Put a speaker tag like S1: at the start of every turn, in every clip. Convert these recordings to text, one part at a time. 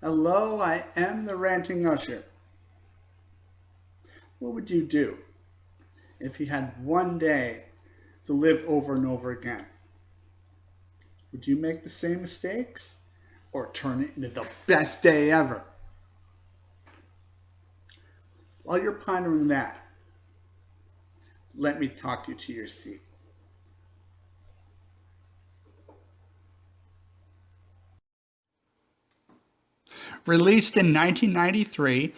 S1: Hello, I am the Ranting Usher. What would you do if you had one day to live over and over again? Would you make the same mistakes or turn it into the best day ever? While you're pondering that, let me talk you to your seat. Released in 1993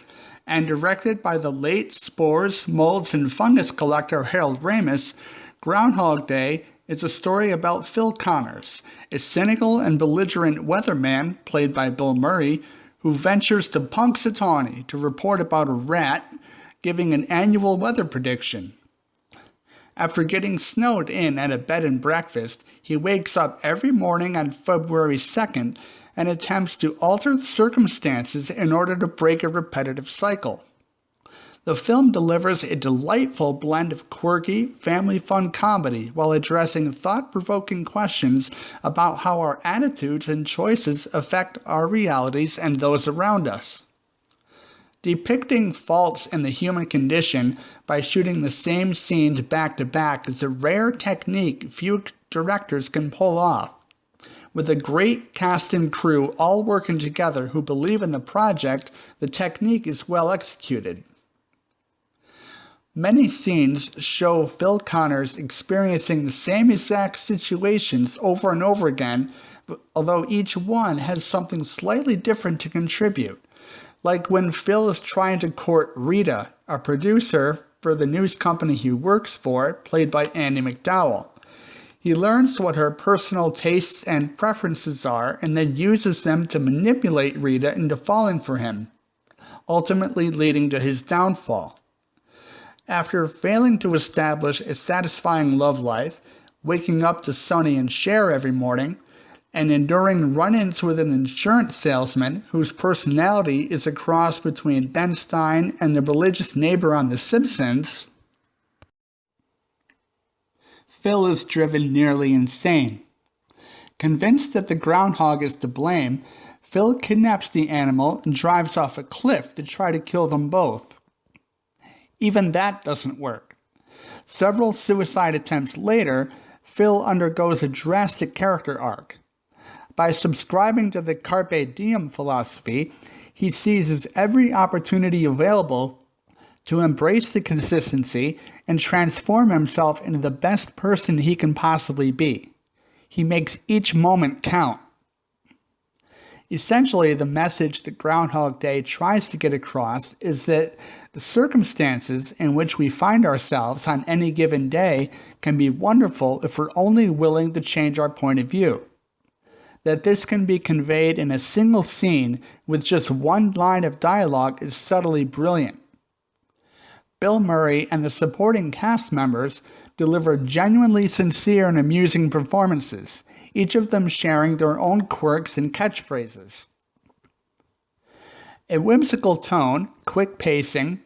S1: and directed by the late spores, molds, and fungus collector Harold Ramis, Groundhog Day is a story about Phil Connors, a cynical and belligerent weatherman played by Bill Murray, who ventures to Punxsutawney to report about a rat giving an annual weather prediction. After getting snowed in at a bed and breakfast, he wakes up every morning on February 2nd and attempts to alter the circumstances in order to break a repetitive cycle. The film delivers a delightful blend of quirky, family-fun comedy while addressing thought-provoking questions about how our attitudes and choices affect our realities and those around us. Depicting faults in the human condition by shooting the same scenes back-to-back is a rare technique few directors can pull off. With a great cast and crew all working together who believe in the project, the technique is well executed. Many scenes show Phil Connors experiencing the same exact situations over and over again, although each one has something slightly different to contribute. Like when Phil is trying to court Rita, a producer for the news company he works for, played by Andie MacDowell. He learns what her personal tastes and preferences are and then uses them to manipulate Rita into falling for him, ultimately leading to his downfall. After failing to establish a satisfying love life, waking up to Sonny and Cher every morning, and enduring run-ins with an insurance salesman whose personality is a cross between Ben Stein and the religious neighbor on The Simpsons, Phil is driven nearly insane. Convinced that the groundhog is to blame, Phil kidnaps the animal and drives off a cliff to try to kill them both. Even that doesn't work. Several suicide attempts later, Phil undergoes a drastic character arc. By subscribing to the Carpe Diem philosophy, he seizes every opportunity available to embrace the consistency and transform himself into the best person he can possibly be. He makes each moment count. Essentially, the message that Groundhog Day tries to get across is that the circumstances in which we find ourselves on any given day can be wonderful if we're only willing to change our point of view. That this can be conveyed in a single scene with just one line of dialogue is subtly brilliant. Bill Murray and the supporting cast members deliver genuinely sincere and amusing performances, each of them sharing their own quirks and catchphrases. A whimsical tone, quick pacing,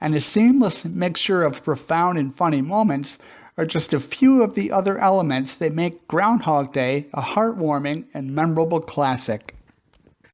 S1: and a seamless mixture of profound and funny moments are just a few of the other elements that make Groundhog Day a heartwarming and memorable classic.